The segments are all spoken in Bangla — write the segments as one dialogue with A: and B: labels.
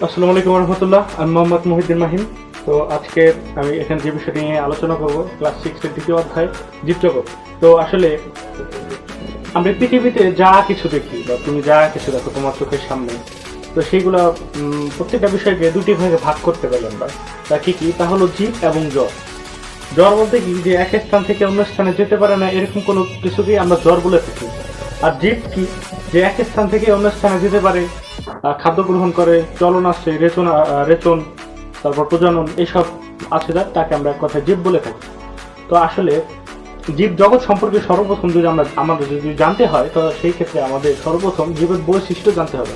A: আসসালামু আলাইকুম রহমতুল্লাহ, আমি মোহাম্মদ মহিউদ্দিন মাহিন। তো আজকে আমি এখানে যে বিষয়টি নিয়ে আলোচনা করব, ক্লাস 6 এর দ্বিতীয় অধ্যায় জীবজগৎ। তো আসলে আমরা পৃথিবীতে যা কিছু দেখি বা তুমি যা কিছু দেখো তোমার চোখের সামনে, তো সেইগুলো প্রত্যেকটা বিষয়কে দুটি ভাগে ভাগ করতে পারি আমরা। তা কি কি? তা হলো জীব এবং জ্বর। জ্বর বলতে কি, যে এক স্থান থেকে অন্য স্থানে যেতে পারে না এরকম কোনো কিছুকেই আমরা জ্বর বলে থাকি। আর জীব কি, যে এক স্থান থেকে অন্য স্থানে যেতে পারে, খাদ্য গ্রহণ করে, চলন আছে, রেচন, তারপর প্রজনন, এইসব আছে, তাকে আমরা এক কথায় জীব বলে থাকি। তো আসলে জীব জগৎ সম্পর্কে সর্বপ্রথম যদি আমাদের যদি জানতে হয়, তো সেই ক্ষেত্রে আমাদের সর্বপ্রথম জীবের বৈশিষ্ট্য জানতে হবে।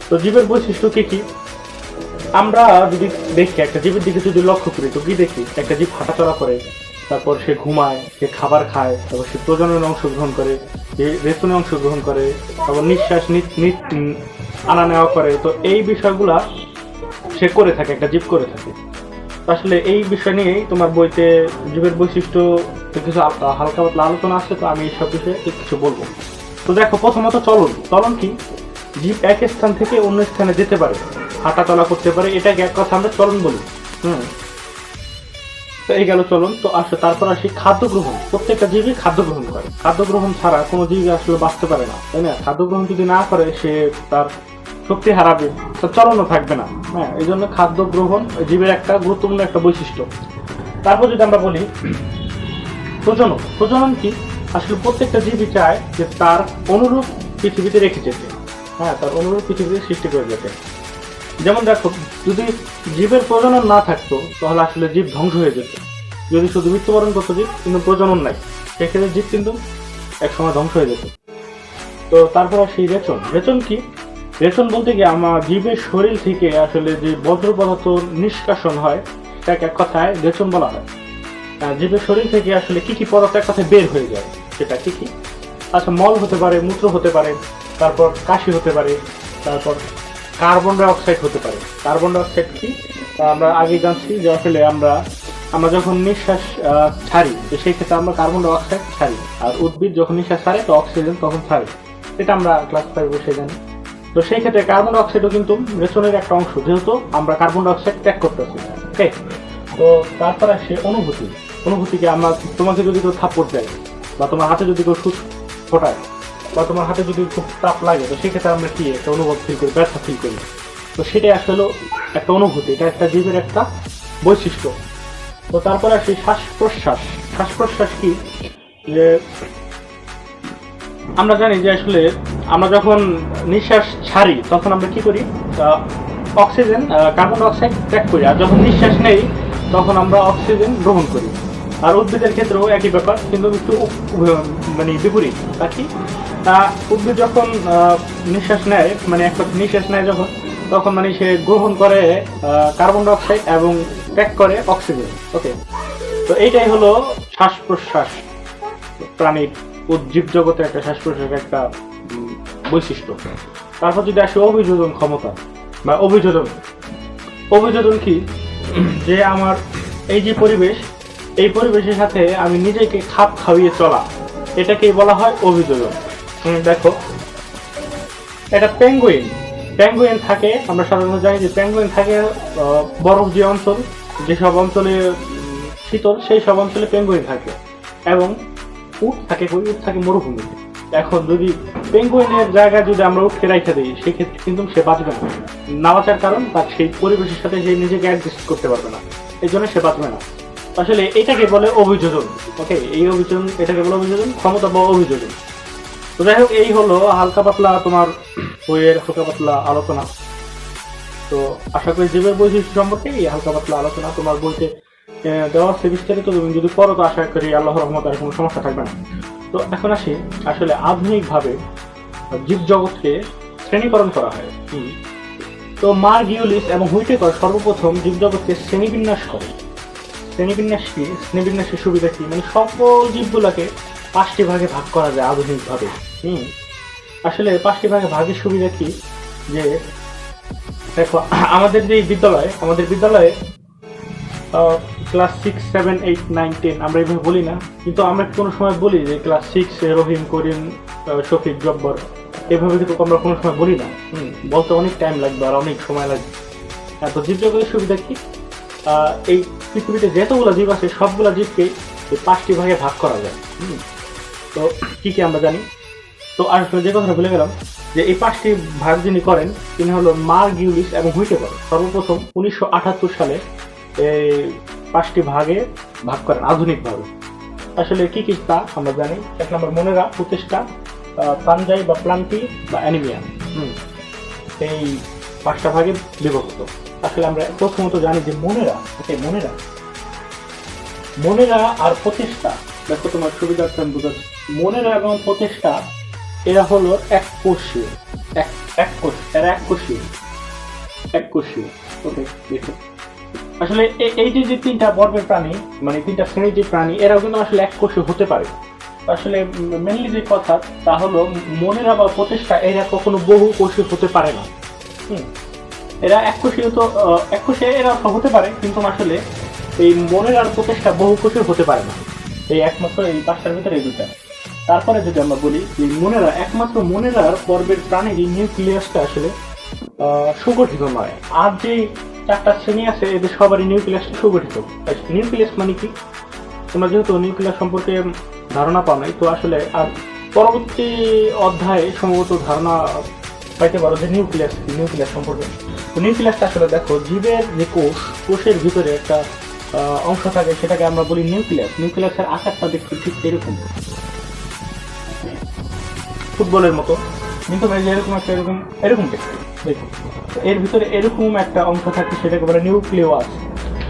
A: তো জীবের বৈশিষ্ট্য কি কি? আমরা যদি দেখি, একটা জীবের দিকে যদি লক্ষ্য করি, তো কি দেখি? একটা জীব হাঁটাচলা করে, তারপর সে ঘুমায়, সে খাবার খায়, তারপর সে প্রজননে অংশগ্রহণ করে, সে রেচনে অংশগ্রহণ করে, তারপর নিঃশ্বাস আনা নেওয়া করে। তো এই বিষয়গুলা সে করে থাকে, একটা জীব করে থাকে। আসলে এই বিষয় নিয়েই তোমার বইতে জীবের বৈশিষ্ট্য কিছু হালকা পাতলা আলোচনা আছে। তো আমি এইসব বিষয়ে কিছু বলবো। তো দেখো, প্রথমত চলন। চলন কি? জীব এক স্থান থেকে অন্য স্থানে যেতে পারে, হাঁটা চলা করতে পারে, এটাকে এক কথা আমরা চলন বলি। তো এই গেল চলন। তো আসলে তারপর আসি খাদ্য গ্রহণ। প্রত্যেকটা জীবই খাদ্য গ্রহণ করে। খাদ্য গ্রহণ ছাড়া কোনো জীব আসলে বাঁচতে পারে না, তাই না? খাদ্য গ্রহণ যদি না করে, সে তার শক্তি হারাবে, তার চলনও থাকবে না। হ্যাঁ, এই জন্য খাদ্য গ্রহণ জীবের একটা গুরুত্বপূর্ণ একটা বৈশিষ্ট্য। তারপর যদি আমরা বলি প্রজনন। প্রজনন কি? আসলে প্রত্যেকটা জীবই চায় যে তার অনুরূপ পৃথিবীতে রেখে যেতে। হ্যাঁ, তার অনুরূপ পৃথিবীতে সৃষ্টি করে যেতে। যেমন দেখো, যদি জীবের প্রজনন না থাকতো, তাহলে আসলে জীব ধ্বংস হয়ে যেত। যদি শুধু মৃত্যুবরণ করতো জীব, কিন্তু প্রজনন নাই, সেক্ষেত্রে জীব কিন্তু একসময় ধ্বংস হয়ে যেত। তো তারপর আসি রেচন। রেচন কি? রেচন বলতে কি, আমার জীবের শরীর থেকে আসলে যে বজ্র পদার্থ নিষ্কাশন হয়, তাকে এক কথায় রেচন বলা হয়। জীবের শরীর থেকে আসলে কি কি পদার্থ এক কথায় বের হয়ে যায়, সেটা কি কি? আচ্ছা, মল হতে পারে, মূত্র হতে পারে, তারপর কাশি হতে পারে, তারপর কার্বন ডাই অক্সাইড হতে পারে। কার্বন ডাই অক্সাইড কি? আমরা আগে জানছি যে আসলে আমরা যখন নিঃশ্বাস ছাড়ি, তো সেই ক্ষেত্রে আমরা কার্বন ডাই অক্সাইড ছাড়ি, আর উদ্ভিদ যখন নিঃশ্বাস ছাড়ে তো অক্সিজেন তখন ছাড়ে। এটা আমরা ক্লাস 5 বসে জানি। তো সেই ক্ষেত্রে কার্বন ডাই অক্সাইডও কিন্তু রেচনের একটা অংশ, যেহেতু আমরা কার্বন ডাই অক্সাইড ত্যাগ করতেছি। ওকে। তো তারপর আসে অনুভূতি। অনুভূতিকে আমরা, তোমাকে যদি কেউ থাপ্পড় দেয়, বা তোমার হাতে যদি কেউ সুচ ফোটায়, বা তোমার হাতে যদি খুব তাপ লাগে, তো সেক্ষেত্রে আমরা কি একটা অনুভব ফিল করি, ব্যথা ফিল করি। তো সেটাই আসলে একটা অনুভূতি, এটা একটা জীবের একটা বৈশিষ্ট্য। তো তারপরে আসি শ্বাস প্রশ্বাস। শ্বাস প্রশ্বাস কি? যে আমরা জানি যে আসলে আমরা যখন নিঃশ্বাস ছাড়ি, তখন আমরা কি করি? অক্সিজেন, কার্বন ডাই অক্সাইড ত্যাগ করি, আর যখন নিঃশ্বাস নেই, তখন আমরা অক্সিজেন গ্রহণ করি। আর উদ্ভিদের ক্ষেত্রেও একই ব্যাপার, কিন্তু একটু মানে বিপরীত। তা কি? উদ্ভিদ যখন নিঃশ্বাস নেয়, মানে একটা নিঃশ্বাস নেয় যখন, তখন মানে সে গ্রহণ করে কার্বন ডাই অক্সাইড এবং ত্যাগ করে অক্সিজেন। ওকে। তো এইটাই হলো শ্বাস প্রশ্বাস, প্রাণীর উদ্জীব জগতের একটা শ্বাস প্রশ্বাসের একটা বৈশিষ্ট্য। তারপর যদি আসে অভিযোজন ক্ষমতা বা অভিযোজন। অভিযোজন কি? যে আমার এই যে পরিবেশ, এই পরিবেশের সাথে আমি নিজেকে খাপ খাইয়ে চলা, এটাকেই বলা হয় অভিযোজন। দেখো, এটা পেঙ্গুইন। পেঙ্গুইন থাকে, আমরা সাধারণত জানি যে পেঙ্গুইন থাকে বরফ যে অঞ্চল, যেসব অঞ্চলে শীতল, সেই সব অঞ্চলে পেঙ্গুইন থাকে। এবং উট থাকে, উট থাকে মরুভূমিতে। এখন যদি পেঙ্গুইনের জায়গায় যদি আমরা উঠকে রাখা দিই, সেক্ষেত্রে কিন্তু সে বাঁচবে না। না বাঁচার কারণ, তার সেই পরিবেশের সাথে সে নিজেকে অ্যাডজাস্ট করতে পারবে না, এই জন্য সে বাঁচবে না। আসলে এটাকে বলে অভিযোজন। ওকে, এই অভিযোজন, এটাকে বলে অভিযোজন ক্ষমতা বা অভিযোজন। তো যাই হোক, এই হলো হালকা পাতলা তোমার বইয়ের হালকা পাতলা আলোচনা। তো আশা করি জীবের বৈশিষ্ট্য সম্পর্কে এই হালকা পাতলা আলোচনা তোমার বইতে দেওয়া আছে বিস্তারিত। তুমি যদি পড়ো, তো আশা করি আল্লাহর রহমতে আর কোনো সমস্যা থাকবে না। তো এখন আসি, আসলে আধুনিকভাবে জীবজগৎকে শ্রেণীকরণ করা হয়। তো মার্গিউলিস এবং হুইটেকার সর্বপ্রথম জীবজগৎকে শ্রেণীবিন্যাস করে। শ্রেণীবিন্যাস কি? শ্রেণীবিন্যাসের সুবিধা কি? মানে সকল জীবগুলোকে 5টি ভাগে ভাগ করা যায় আধুনিকভাবে। আসলে 5টি ভাগে ভাগের সুবিধা কি? যে দেখো, আমাদের বিদ্যালয়ে ক্লাস 6, 7, 8, 9, 10 আমরা এইভাবে বলি না, কিন্তু আমরা কোনো সময় বলি যে ক্লাস 6 রহিম, করিম, শফিক, জব্বর, এভাবে কিন্তু আমরা কোনো সময় বলি না। বলতে অনেক টাইম লাগবে আর অনেক সময় লাগবে। তো জীবজগতের সুবিধা কি? এই পৃথিবীতে যতগুলো জীব আছে সবগুলা জীবকে এই 5টি ভাগে ভাগ করা যায়। তো কি কি আমরা জানি? তো আসলে যে কথাটা ভুলে গেলাম, যে এই 5টি ভাগ যিনি করেন তিনি হলো মার্ক গিউলিস এবং হুইটেকার। সর্বপ্রথম 1978 সালে এই 5টি ভাগে ভাগ করেন আধুনিকভাবে। আসলে কি কি তা আমরা জানি। 1 নম্বর মনেরা, প্রচেষ্টা, পানজাই বা প্লান্টি বা অ্যানিমিয়া। এই 5টা ভাগে বিভক্ত। আসলে আমরা প্রথমত জানি যে মনেরা আর প্রচেষ্টা, দেখো তোমার সুবিধার্থে আমি বুঝাচ্ছি। মনেরা এবং প্রচেষ্টা এরা হলো এককোষীয়। ওকে, দেখো আসলে এই যে 3টা বর্গের প্রাণী, মানে 3টা শ্রেণীর যে প্রাণী, এরাও কিন্তু আসলে এককোষী হতে পারে। আসলে মেনলি যে কথা তা হলো মনেরা বা প্রচেষ্টা এরা কখনো বহুকোষী হতে পারে না। এরা এককোষী এরা হতে পারে, কিন্তু আসলে এই মনের আর প্রচেষ্টা বহুকোষী হতে পারে না। এই একমাত্র এই 5টার ভিতরে এই 2টা। তারপরে যদি আমরা বলি যে একমাত্র মনেরার পর্বের প্রাণীর নিউক্লিয়াসটা আসলে সুগঠিত নয়। আর যে 4টা শ্রেণী আছে এদের সবারই নিউক্লিয়াসটা সুগঠিত। নিউক্লিয়াস মানে কি? তোমরা যেহেতু নিউক্লিয়াস সম্পর্কে ধারণা পাও নাই, তো আসলে আর পরবর্তী অধ্যায়ে সম্ভবত ধারণা পাইতে পারো যে নিউক্লিয়াস সম্পর্কে। তো নিউক্লিয়াসটা আসলে দেখো, জীবের যে কোষের ভিতরে একটা অংশ থাকে, সেটাকে আমরা বলি নিউক্লিয়াস। নিউক্লিয়াসের আকারটা দেখতে ঠিক এরকম, ফুটবলের মতো, কিন্তু এরকম দেখতে। দেখুন, এর ভিতরে এরকম একটা অংশ থাকে, সেটাকে বলে নিউক্লিয়াস।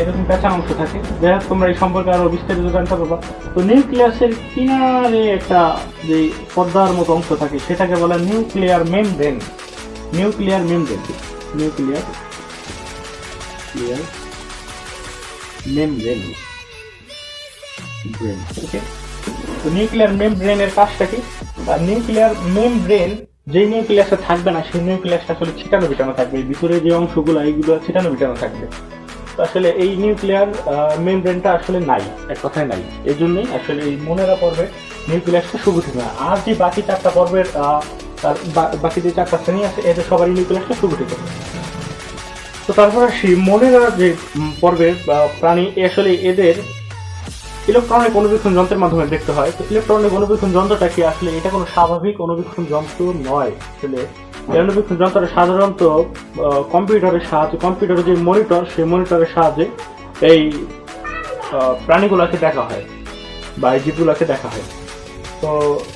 A: এরকম পেঁচানো অংশ থাকে। যাই হোক, তোমরা এই সম্পর্কে আরো বিস্তারিত জানতে পারবা। তো নিউক্লিয়াসের কিনারে একটা যে পর্দার মতো অংশ থাকে, সেটাকে বলে নিউক্লিয়ার মেমব্রেন। তো নিউক্লিয়ার মেমব্রেনের কাজটা কি? নিউক্লিয়ার মেমব্রেন যে নিউক্লিয়াসে থাকবে না, সেই নিউক্লিয়াসটা আসলে ছিটানো বিটানো থাকবে। ভিতরে যে অংশগুলো এইগুলো ছিটানো বিটানো থাকবে। আসলে এই নিউক্লিয়ার মেমব্রেনটা আসলে নাই, এক কথায় নাই। এই জন্যই আসলে এই মনেরা পর্বে নিউক্লিয়াসটা সুগঠিত না। আর যে বাকি 4টা পর্বের বাকি যে 4টা শ্রেণী আছে, এদের সবারই নিউক্লিয়াসটা সুগঠিত। তো তারপর আসি মনেরা যে পর্বের প্রাণী, আসলে এদের ইলেকট্রনিক অনুবীক্ষণ যন্ত্রের মাধ্যমে দেখতে হয়। তো ইলেকট্রনিক অনুবীক্ষণ যন্ত্রটা কি? আসলে এটা কোনো স্বাভাবিক অনুবীক্ষণ যন্ত্র নয়। আসলে এই অনুবীক্ষণ যন্ত্রটা সাধারণত কম্পিউটারের যে মনিটর, সেই মনিটরের সাহায্যে এই প্রাণীগুলোকে দেখা হয় বা এই জীবগুলোকে দেখা হয়। তো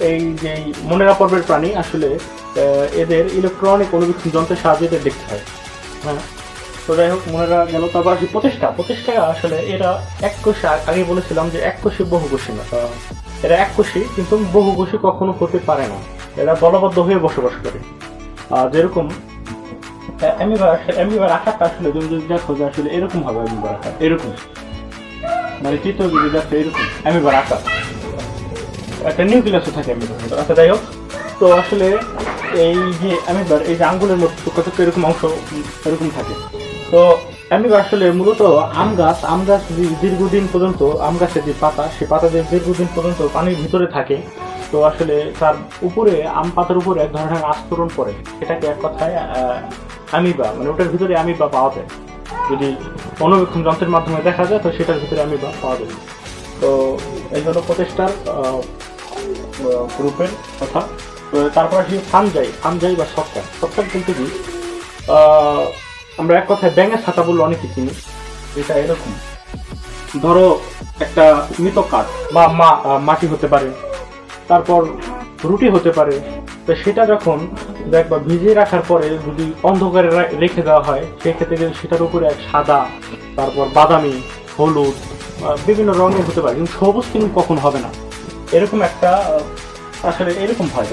A: এই যে মনেরা পর্বের প্রাণী আসলে এদের ইলেকট্রনিক অনুবীক্ষণ যন্ত্রের সাহায্যে এদের দেখতে হয়। হ্যাঁ, তো যাই হোক, মনেরা গেল। তারপর আসি প্রচেষ্টা আসলে এরা এককোষী। আগে বলেছিলাম যে এককোষী বহুকোষী না। এরা এককোষী, কিন্তু বহুকোষী কখনো হতে পারে না। এরা দলবদ্ধ হয়ে বসবাস করে। যেরকম অ্যামিবার আকারটা আসলে তুমি যদি দেখো যে আসলে এরকম হবে। অ্যামিবার আকার এরকম, মানে চিত্র যদি দেখো এরকম অ্যামিবার আকার, একটা নিউক্লিয়াসও থাকে অ্যামিবার। আচ্ছা, যাই হোক, তো আসলে এই যে অ্যামিবার, এই যে আঙ্গুলের মতো টুকরো এরকম অংশ এরকম থাকে। তো অ্যামিবা আসলে মূলত আম গাছ দীর্ঘদিন পর্যন্ত, আম গাছের যে পাতা, সেই পাতা যে দীর্ঘদিন পর্যন্ত পানির ভিতরে থাকে। তো আসলে তার উপরে, আম পাতার উপরে এক ধরনের আস্তরণ পড়ে, সেটাকে এক কথায় অ্যামিবা, মানে ওটার ভিতরে অ্যামিবা পাওয়া যায়। যদি অনুবীক্ষণ যন্ত্রের মাধ্যমে দেখা যায়, তো সেটার ভিতরে অ্যামিবা পাওয়া যায়। তো এই হলো প্রচেষ্টার গ্রুপের কথা। তো তারপর আসি ফানজাই বা সফটওয়্যার কিন্তু কি, আমরা এক কথায় ব্যাঙের ছাতা বললে অনেকে চিনি। এটা এরকম, ধরো একটা মৃত কাঠ বা মাটি হতে পারে, তারপর রুটি হতে পারে। তো সেটা যখন দেখবা ভিজিয়ে রাখার পরে যদি অন্ধকারে রেখে দেওয়া হয়, সেক্ষেত্রে সেটার উপরে এক সাদা, তারপর বাদামি, হলুদ, বিভিন্ন রঙের হতে পারে, কিন্তু সবুজ কিন্তু কখন হবে না। এরকম একটা আসলে এরকম হয়,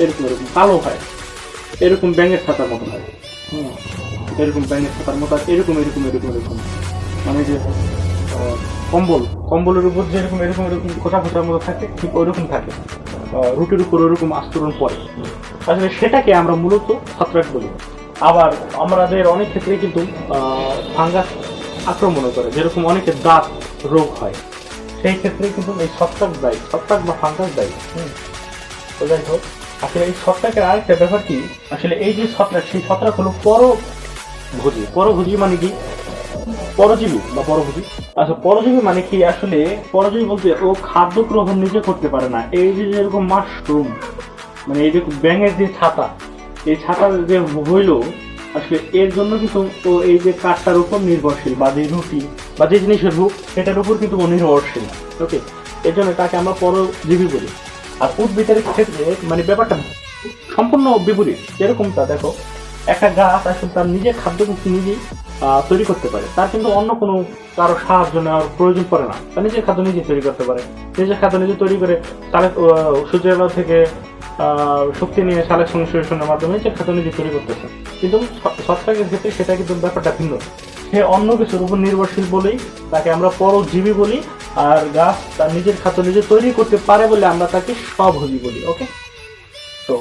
A: এরকম কালো হয়, এরকম ব্যাঙের ছাতার মতো হয়। এরকম ব্যাঙের ছাতার মতো, এরকম মানে যে কম্বলের উপর যে এরকম খোঁচার মতো থাকে, ঠিক ওইরকম থাকে। রুটির উপর ওইরকম আস্তরণ পড়ে। আসলে সেটাকে আমরা মূলত ছত্রাক বলি। আবার আমাদের অনেক ক্ষেত্রে কিন্তু ফাঙ্গাস আক্রমণ করে, যেরকম অনেকের দাঁত রোগ হয়, সেই ক্ষেত্রে কিন্তু এই ছত্রাক বা ফাঙ্গাস দায়ী। তো যাই হোক, আসলে এই ছত্রাকের আরেকটা ব্যাপার কি, আসলে এই যে ছত্রাক, সেই ছত্রাক হলো ভোজী। পরভোজী মানে কি? পরজীবী বা পরভোজী। আচ্ছা, পরজীবী মানে কি? আসলে পরজীবী বলতে ও খাদ্য গ্রহণ নিজে করতে পারে না। এই যে যেরকম মাশরুম, মানে এই যে ব্যাঙের যে ছাতা, এই ছাতার যে হইলো, আসলে এর জন্য কিন্তু ও এই যে কাঠটার উপর নির্ভরশীল, বা যে রুটি বা যে জিনিসের হোক সেটার উপর কিন্তু ও নির্ভরশীল। ওকে, এর জন্য তাকে আমরা পরজীবী বলি। আর উদ্ভিদের ক্ষেত্রে মানে ব্যাপারটা সম্পূর্ণ বিপরীত। যেরকমটা দেখো, একটা গাছ আসলে তার নিজের খাদ্য কিন্তু নিজেই তৈরি করতে পারে, তার কিন্তু অন্য কোনো কারো সাহায্য নেওয়ার প্রয়োজন পড়ে না। তার নিজের খাদ্য নিজে তৈরি করতে পারে, নিজের খাদ্য নিজে তৈরি করে তাহলে সূর্যের আলো থেকে শক্তি নিয়ে সালেক সংশ্লেষণের মাধ্যমে নিজের খাদ্য নিজে তৈরি করতেছে। কিন্তু ছত্রাকের ক্ষেত্রে সেটা কিন্তু ব্যাপারটা ভিন্ন। সে অন্য কিছুর উপর নির্ভরশীল বলেই তাকে আমরা পরজীবী বলি, আর গাছ তার নিজের খাদ্য নিজে তৈরি করতে পারে বলে আমরা তাকে স্বভোজী বলি। ওকে, তো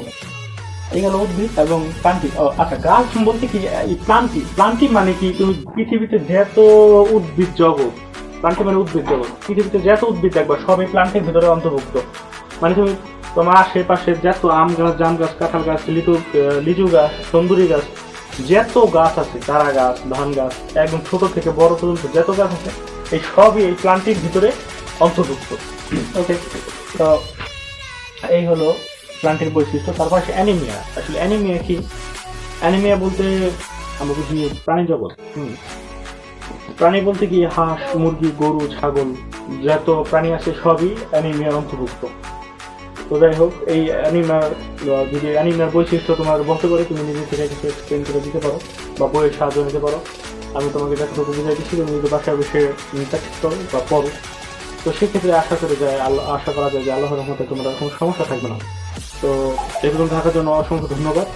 A: এই গেল উদ্ভিদ এবং প্রান্তি। আচ্ছা, গাছ বলতে কি প্লান্টি? প্লান্টি মানে কি? তুমি পৃথিবীতে যত উদ্ভিদ জগৎ, প্লান্টি মানে উদ্ভিদ জগৎ, পৃথিবীতে যত উদ্ভিদ দেখবা সবই প্লান্টের ভিতরে অন্তর্ভুক্ত। মানে তুমি তোমার আশেপাশে যত আম গাছ, জাম গাছ, কাঁঠাল গাছ, লিচু গাছ, তন্দুরি গাছ, যত গাছ আছে, চারা গাছ, ধান গাছ, একদম ছোট থেকে বড় পর্যন্ত যত গাছ আছে, এই সবই এই প্লান্টির ভিতরে অন্তর্ভুক্ত। ওকে, তো এই হলো প্লান্টের বৈশিষ্ট্য। তারপর আসে অ্যানিমিয়া। আসলে অ্যানিমিয়া কি? অ্যানিমিয়া বলতে আমরা বুঝি প্রাণী জগৎ। প্রাণী বলতে কি হাঁস, মুরগি, গরু, ছাগল, যত প্রাণী আছে সবই অ্যানিমিয়ার অন্তর্ভুক্ত। তো যাই হোক, এই অ্যানিমিয়ার যদি অ্যানিমিয়ার বৈশিষ্ট্য তোমার বলতে পারে, তুমি নিজে থেকে কিছু এক্সপ্লেন করে দিতে পারো বা বইয়ের সাহায্য নিতে পারো। আমি তোমাকে যতটুকু বুঝাই দিচ্ছি, তুমি যদি বাসায় বসে প্র্যাকটিস করো বা পড়ো, তো সেক্ষেত্রে আশা করা যায় যে আল্লাহর রহমতে তোমার কোনো সমস্যা থাকবে না। তো এগুলো থাকার জন্য অসংখ্য ধন্যবাদ।